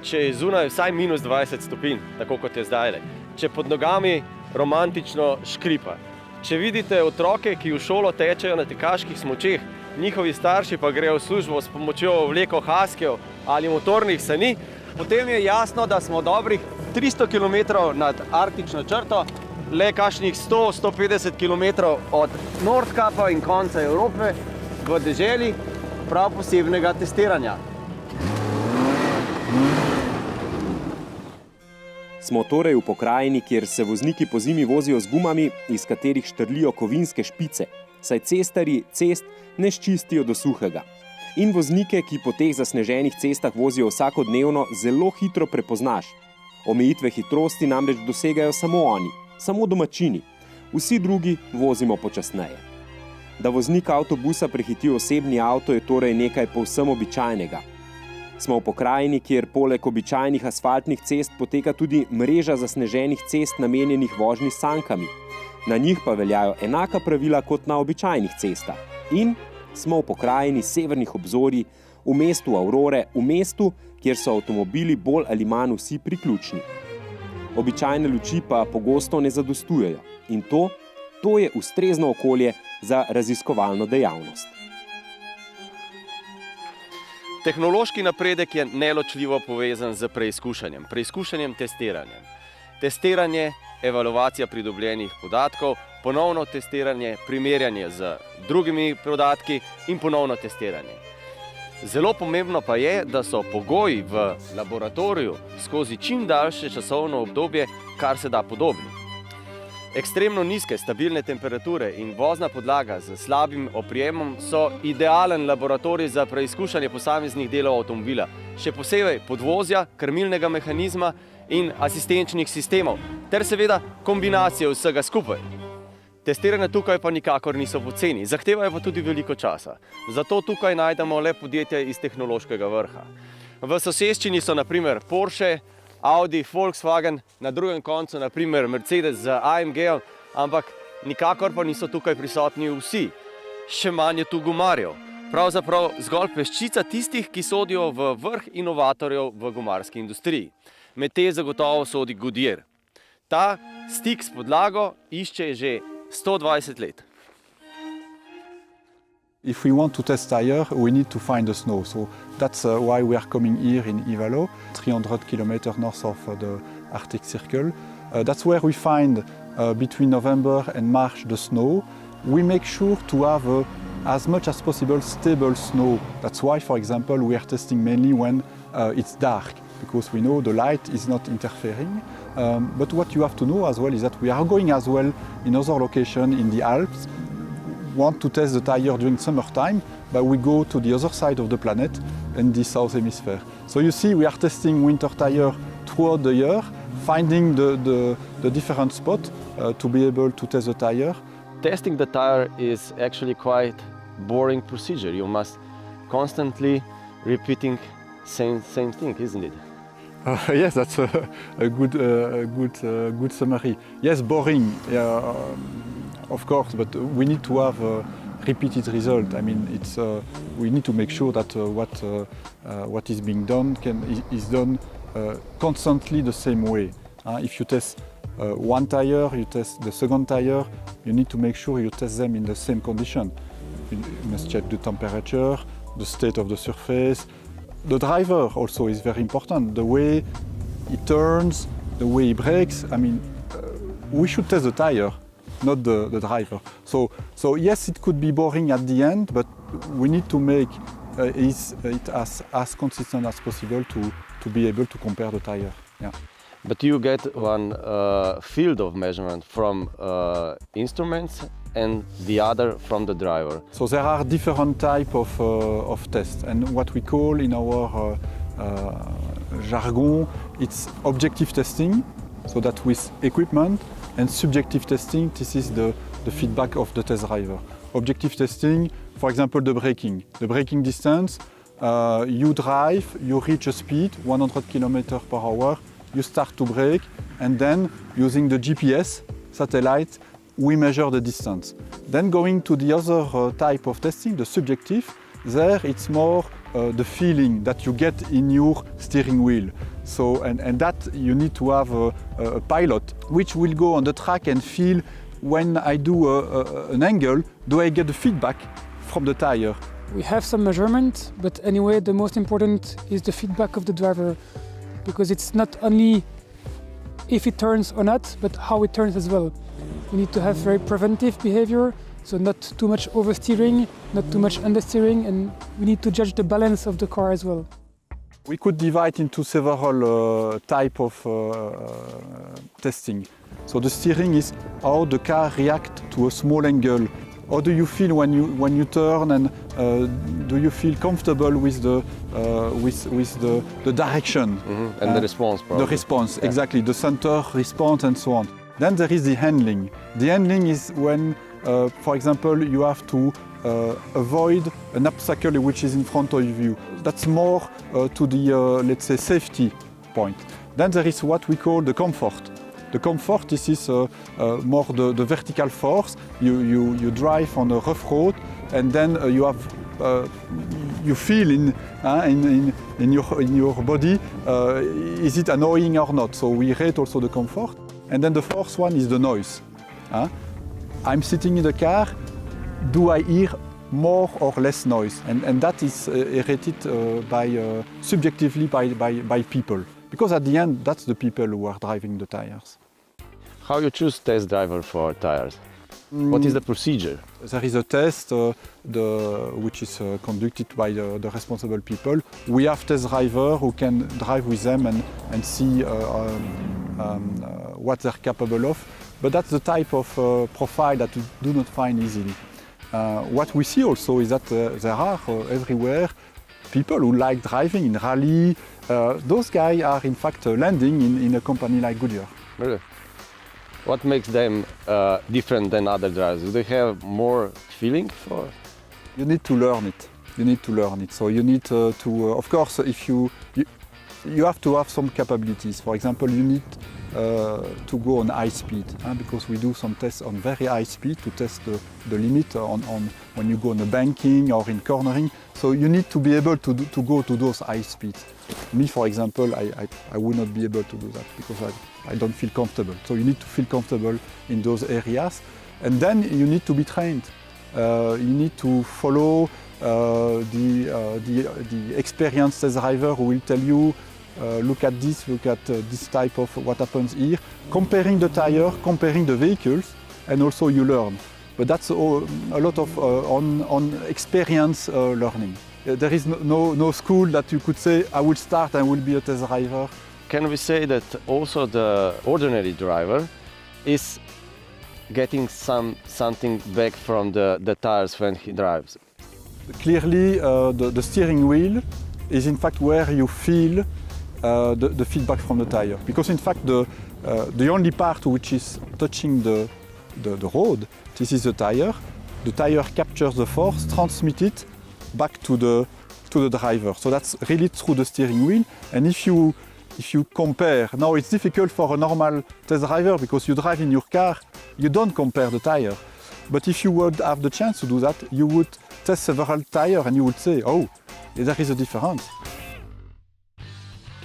če je zunaj vsaj minus 20 stopinj, tako kot je zdaj, če pod nogami romantično škripa, če vidite otroke, ki v šolo tečejo na tekaških smučeh, njihovi starši pa grejo v službo s pomočjo vleko haskev ali motornih sani, potem je jasno, da smo dobrih 300 km nad arktično črto, le kakšnih 100–150 km od Nordkapa in konca Evrope v deželi prav posebnega testiranja. Smo torej v pokrajini, kjer se vozniki pozimi vozijo z gumami, iz katerih štrlijo kovinske špice, saj cestarji cest ne ščistijo do suhega. In voznike, ki po teh zasneženih cestah vozijo vsakodnevno, zelo hitro prepoznaš. Omejitve hitrosti namreč dosegajo samo oni, samo domačini. Vsi drugi vozimo počasneje. Da voznik avtobusa prehiti osebni avto, je torej nekaj povsem običajnega. Smo v pokrajini, kjer poleg običajnih asfaltnih cest poteka tudi mreža zasneženih cest namenjenih vožnji s sankami. Na njih pa veljajo enaka pravila kot na običajnih cestah. In smo v pokrajini severnih obzorij, v mestu Aurore, v mestu, kjer so avtomobili bolj ali manj vsi priključni. Običajne luči pa pogosto ne zadostujejo. In to je ustrezno okolje za raziskovalno dejavnost. Tehnološki napredek je neločljivo povezan z preizkušanjem, testiranjem. Testiranje, evaluacija pridobljenih podatkov, ponovno testiranje, primerjanje z drugimi podatki in ponovno testiranje. Zelo pomembno pa je, da so pogoji v laboratoriju skozi čim daljše časovno obdobje kar se da podobni. Ekstremno nizke, stabilne temperature in vozna podlaga z slabim oprijemom so idealen laboratorij za preizkušanje posameznih delov avtomobila, še posebej podvozja, krmilnega mehanizma in asistenčnih sistemov, ter seveda kombinacije vsega skupaj. Testiranja tukaj pa nikakor niso poceni, zahtevajo pa tudi veliko časa. Zato tukaj najdemo le podjetja iz tehnološkega vrha. V soseščini so na primer Porsche, Audi, Volkswagen, na drugem koncu na primer Mercedes z AMG-om, ampak nikakor pa niso tukaj prisotni vsi. Še manj je tu gumarjev. Pravzaprav zgolj peščica tistih, ki sodijo v vrh inovatorjev v gumarski industriji. Med te zagotovo sodi Goodyear. Ta stik s podlago išče že 120 let. If we want to test tire, we need to find the snow. So that's why we are coming here in Ivalo, 300 kilometers north of the Arctic Circle. That's where we find between November and March the snow. We make sure to have as much as possible stable snow. That's why, for example, we are testing mainly when it's dark, because we know the light is not interfering. But what you have to know as well is that we are going as well in other locations in the Alps. Want to test the tire during summertime, but we go to the other side of the planet in the south hemisphere. So you see, we are testing winter tire throughout the year, finding the different spots to be able to test the tire. Testing the tire is actually quite boring procedure. You must constantly repeating same thing, isn't it? Yes, that's a good summary. Yes, boring. Of course, but we need to have repeated result. I mean, we need to make sure that what is being done is done constantly the same way. If you test one tire, you test the second tire, you need to make sure you test them in the same condition. You must check the temperature, the state of the surface. The driver also is very important. The way he turns, the way he brakes. I mean, we should test the tire, not the driver. So yes, it could be boring at the end, but we need to make it as consistent as possible to be able to compare the tire. Yeah. But you get one field of measurement from instruments and the other from the driver. So there are different types of tests, and what we call in our jargon, it's objective testing, so that with equipment, and subjective testing, this is the feedback of the test driver. Objective testing, for example, the braking distance, you drive, you reach a speed, 100 km/h, you start to brake, and then using the GPS satellite, we measure the distance. Then going to the other type of testing, the subjective, there it's more the feeling that you get in your steering wheel. So, and that you need to have a pilot which will go on the track and feel when I do an angle, do I get the feedback from the tire? We have some measurement, but anyway, the most important is the feedback of the driver, because it's not only if it turns or not, but how it turns as well. We need to have very preventive behavior, so not too much oversteering, not too much understeering, and we need to judge the balance of the car as well. We could divide into several types of testing. So the steering is how the car reacts to a small angle. How do you feel when you turn, and do you feel comfortable with the direction And the response, probably. The response, Yeah. exactly, the center response and so on. Then there is the handling. The handling is when, for example, you have to avoid an obstacle which is in front of you. That's more to the, let's say, safety point. Then there is what we call the comfort. The comfort, this is more the vertical force. You drive on a rough road, and then you feel in your body, is it annoying or not? So we rate also the comfort. And then the fourth one is the noise. I'm sitting in the car, do I hear more or less noise? And that is rated subjectively by people. Because at the end, that's the people who are driving the tires. How you choose test driver for tires? What is the procedure? There is a test which is conducted by the responsible people. We have test driver who can drive with them and see what they're capable of. But that's the type of profile that you do not find easily. What we see also is that there are everywhere people who like driving in rally. Those guys are in fact landing in a company like Goodyear. Really? What makes them different than other drivers? Do they have more feeling for? You need to learn it. You need to learn it. So you need to of course, if you have to have some capabilities. For example, you need to go on high speed, because we do some tests on very high speed to test the limit on when you go on the banking or in cornering. So you need to be able to go to those high speeds. Me, for example, I would not be able to do that because I don't feel comfortable. So you need to feel comfortable in those areas. And then you need to be trained. You need to follow the experienced test driver who will tell you, look at this type of what happens here, comparing the tire, comparing the vehicles, and also you learn. But that's a lot of on experience learning. There is no school that you could say, I will start and will be a test driver. Can we say that also the ordinary driver is getting something back from the tires when he drives? Clearly, the steering wheel is in fact where you feel the feedback from the tire. Because in fact, the only part which is touching the road, this is the tire. The tire captures the force, transmits it back to the driver. So that's really through the steering wheel. And if you compare, now it's difficult for a normal test driver because you drive in your car, you don't compare the tire. But if you would have the chance to do that, you would test several tires and you would say, oh, there is a difference.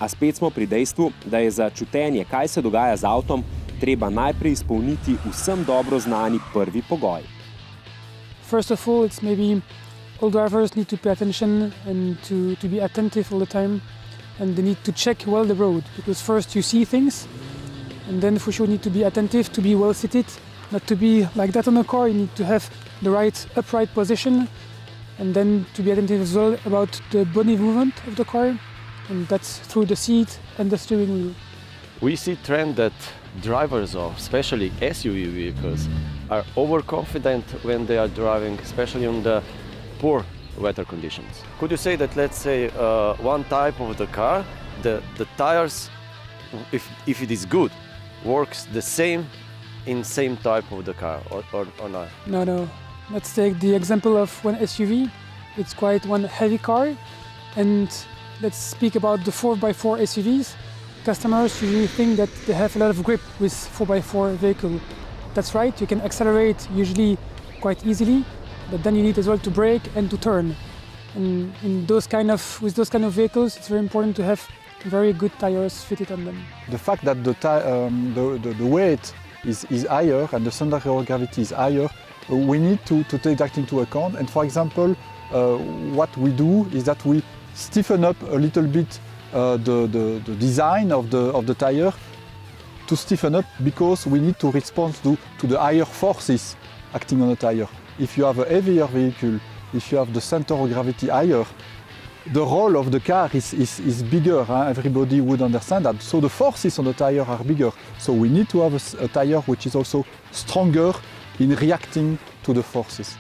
A spet smo pri dejstvu, da je za čutenje, kaj se dogaja z avtom, treba najprej izpolniti vsem dobro znani prvi pogoj. First of all, it's maybe all drivers need to pay attention and to be attentive all the time, and they need to check well the road, because first you see things, and then for sure you need to be attentive, to be well seated, not to be like that on a car. You need to have the right upright position, and then to be attentive as well about the body movement of the car, and that's through the seat and the steering wheel. We see trend that drivers of especially SUV vehicles are overconfident when they are driving, especially on the poor weather conditions. Could you say that, let's say, one type of the car, the tires, if it is good, works the same in same type of the car or not? No. Let's take the example of one SUV. It's quite one heavy car, and let's speak about the 4x4 SUVs. Customers usually think that they have a lot of grip with 4x4 vehicle. That's right, you can accelerate usually quite easily, but then you need as well to brake and to turn. And with those kind of vehicles, it's very important to have very good tires fitted on them. The fact that the weight is higher and the center of gravity is higher, we need to take that into account. And for example, what we do is that we stiffen up a little bit the design of the tire to stiffen up because we need to respond to the higher forces acting on the tire. If you have a heavier vehicle, if you have the center of gravity higher, the role of the car is bigger. Everybody would understand that. So the forces on the tire are bigger. So we need to have a tire which is also stronger in reacting to the forces.